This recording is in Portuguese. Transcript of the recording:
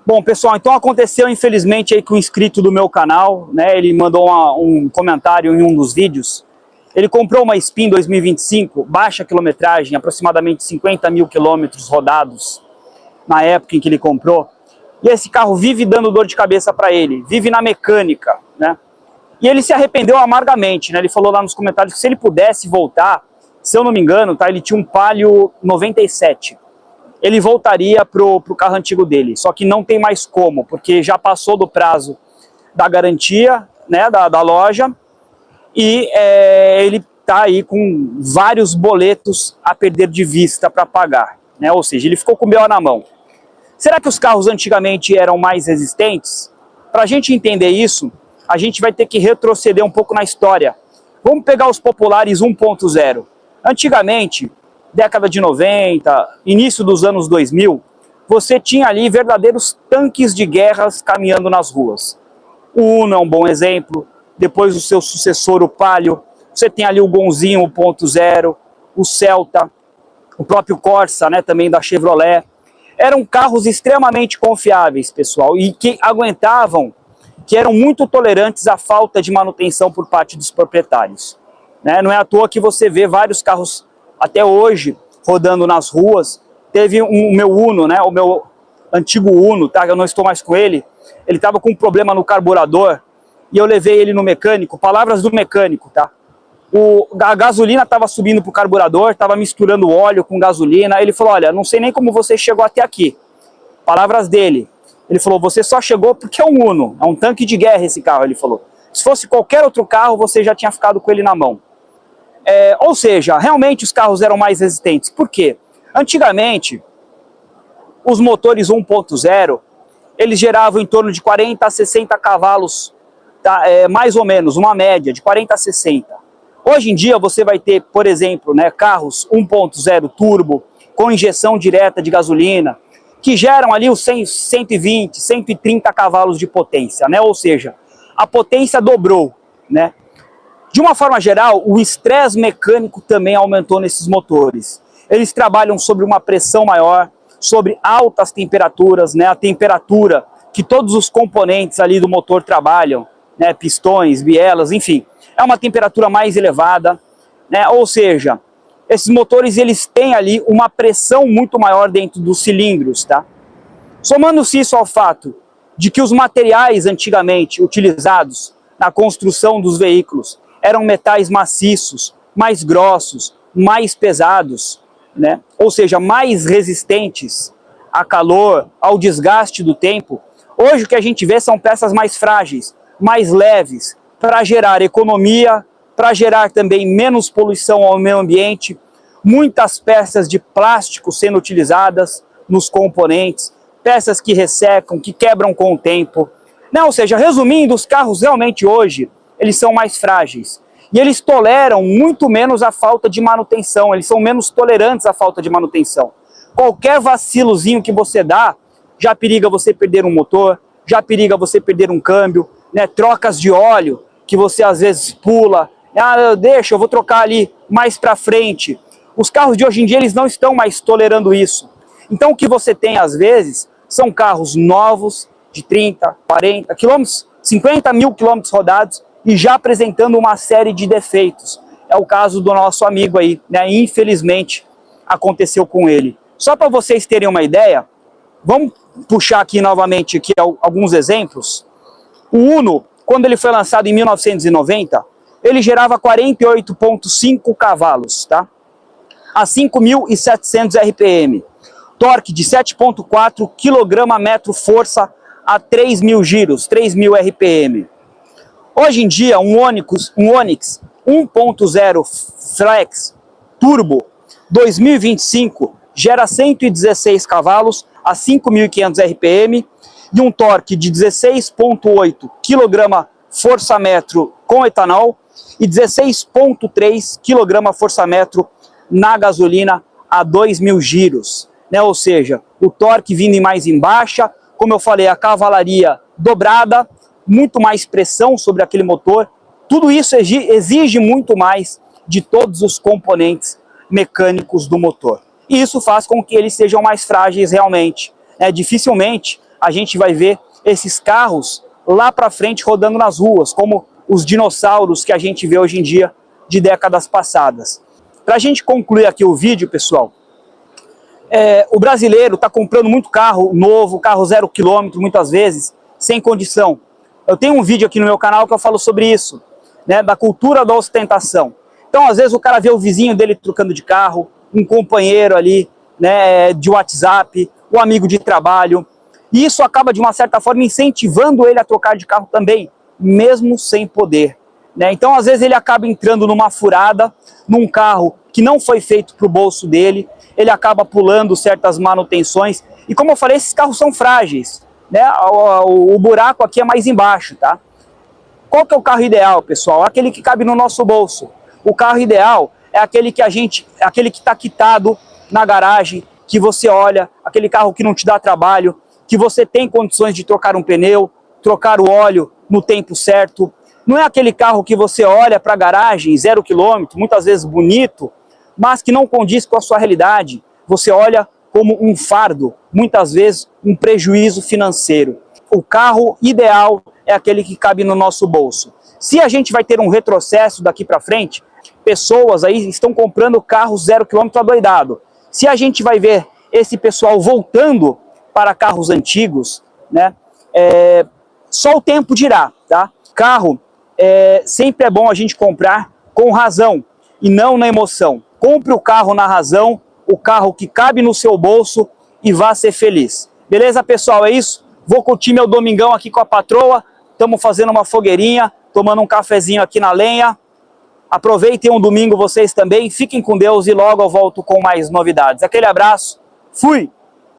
Bom, pessoal, então aconteceu infelizmente aí com um inscrito do meu canal, né? Ele mandou um comentário em um dos vídeos. Ele comprou uma Spin 2025, baixa quilometragem, aproximadamente 50 mil quilômetros rodados na época em que ele comprou. E esse carro vive dando dor de cabeça para ele, vive na mecânica, né? E ele se arrependeu amargamente, né? Ele falou lá nos comentários que se ele pudesse voltar, se eu não me engano, tá? Ele tinha um Palio 97. Ele voltaria pro carro antigo dele, só que não tem mais como, porque já passou do prazo da garantia, né, da loja, e ele tá aí com vários boletos a perder de vista para pagar, né? Ou seja, ele ficou com o BO na mão. Será que os carros antigamente eram mais resistentes? Para a gente entender isso, a gente vai ter que retroceder um pouco na história. Vamos pegar os populares 1.0. Antigamente, década de 90, início dos anos 2000, você tinha ali verdadeiros tanques de guerras caminhando nas ruas. O Uno é um bom exemplo, depois o seu sucessor, o Palio, você tem ali o Gonzinho 1.0, o Celta, o próprio Corsa, né, também da Chevrolet. Eram carros extremamente confiáveis, pessoal, e que aguentavam, que eram muito tolerantes à falta de manutenção por parte dos proprietários, né? Não é à toa que você vê vários carros até hoje rodando nas ruas. Teve o meu Uno, né? O meu antigo Uno, tá? Eu não estou mais com ele. Ele estava com um problema no carburador e eu levei ele no mecânico. Palavras do mecânico, tá? A gasolina estava subindo para o carburador, estava misturando óleo com gasolina. Ele falou: olha, não sei nem como você chegou até aqui. Palavras dele. Ele falou: você só chegou porque é um Uno, é um tanque de guerra esse carro. Ele falou: se fosse qualquer outro carro, você já tinha ficado com ele na mão. Ou seja, realmente os carros eram mais resistentes. Por quê? Antigamente, os motores 1.0, eles geravam em torno de 40 a 60 cavalos, tá? Mais ou menos, uma média de 40 a 60. Hoje em dia você vai ter, por exemplo, né, carros 1.0 turbo, com injeção direta de gasolina, que geram ali os 100, 120, 130 cavalos de potência, né? Ou seja, a potência dobrou, né? De uma forma geral, o estresse mecânico também aumentou nesses motores. Eles trabalham sobre uma pressão maior, sobre altas temperaturas, né? A temperatura que todos os componentes ali do motor trabalham, né? Pistões, bielas, enfim, é uma temperatura mais elevada, né? Ou seja, esses motores eles têm ali uma pressão muito maior dentro dos cilindros, tá? Somando-se isso ao fato de que os materiais antigamente utilizados na construção dos veículos eram metais maciços, mais grossos, mais pesados, né? Ou seja, mais resistentes a calor, ao desgaste do tempo. Hoje o que a gente vê são peças mais frágeis, mais leves, para gerar economia, para gerar também menos poluição ao meio ambiente, muitas peças de plástico sendo utilizadas nos componentes, peças que ressecam, que quebram com o tempo, né? Ou seja, resumindo, os carros realmente hoje, eles são mais frágeis e eles toleram muito menos a falta de manutenção, eles são menos tolerantes à falta de manutenção. Qualquer vacilozinho que você dá, já periga você perder um motor, já periga você perder um câmbio, né? Trocas de óleo, que você às vezes pula, deixa, eu vou trocar ali mais para frente. Os carros de hoje em dia, eles não estão mais tolerando isso. Então o que você tem às vezes são carros novos, de 30, 40 quilômetros, 50 mil quilômetros rodados e já apresentando uma série de defeitos. É o caso do nosso amigo aí, né? Infelizmente aconteceu com ele. Só para vocês terem uma ideia, vamos puxar aqui novamente aqui alguns exemplos. O Uno, quando ele foi lançado em 1990, ele gerava 48,5 cavalos, tá? A 5.700 RPM. Torque de 7,4 kgm/força a 3.000 giros, 3.000 RPM. Hoje em dia, um Onix 1.0 Flex Turbo 2025 gera 116 cavalos a 5.500 RPM e um torque de 16,8 kgfm com etanol e 16,3 kgfm na gasolina a 2.000 giros, né? Ou seja, o torque vindo mais em baixa, como eu falei, a cavalaria dobrada, muito mais pressão sobre aquele motor. Tudo isso exige muito mais de todos os componentes mecânicos do motor. E isso faz com que eles sejam mais frágeis realmente. Dificilmente a gente vai ver esses carros lá para frente rodando nas ruas, como os dinossauros que a gente vê hoje em dia de décadas passadas. Para a gente concluir aqui o vídeo, pessoal, o brasileiro está comprando muito carro novo, carro 0 km, muitas vezes, sem condição. Eu tenho um vídeo aqui no meu canal que eu falo sobre isso, né, da cultura da ostentação. Então, às vezes, o cara vê o vizinho dele trocando de carro, um companheiro ali, né, de WhatsApp, o amigo de trabalho, e isso acaba, de uma certa forma, incentivando ele a trocar de carro também, mesmo sem poder, né? Então, às vezes, ele acaba entrando numa furada, num carro que não foi feito para o bolso dele, ele acaba pulando certas manutenções, e como eu falei, esses carros são frágeis, né? O buraco aqui é mais embaixo, tá? Qual que é o carro ideal, pessoal? Aquele que cabe no nosso bolso. O carro ideal é aquele que está quitado na garagem, que você olha, aquele carro que não te dá trabalho, que você tem condições de trocar um pneu, trocar o óleo no tempo certo. Não é aquele carro que você olha para a garagem, 0 km, muitas vezes bonito, mas que não condiz com a sua realidade. Você olha como um fardo, muitas vezes um prejuízo financeiro. O carro ideal é aquele que cabe no nosso bolso. Se a gente vai ter um retrocesso daqui para frente, pessoas aí estão comprando carros 0 km adoidado. Se a gente vai ver esse pessoal voltando para carros antigos, né, só o tempo dirá, tá? Carro sempre é bom a gente comprar com razão e não na emoção. Compre o carro na razão, o carro que cabe no seu bolso e vá ser feliz. Beleza, pessoal? É isso? Vou curtir meu domingão aqui com a patroa. Estamos fazendo uma fogueirinha, tomando um cafezinho aqui na lenha. Aproveitem um domingo vocês também. Fiquem com Deus e logo eu volto com mais novidades. Aquele abraço. Fui!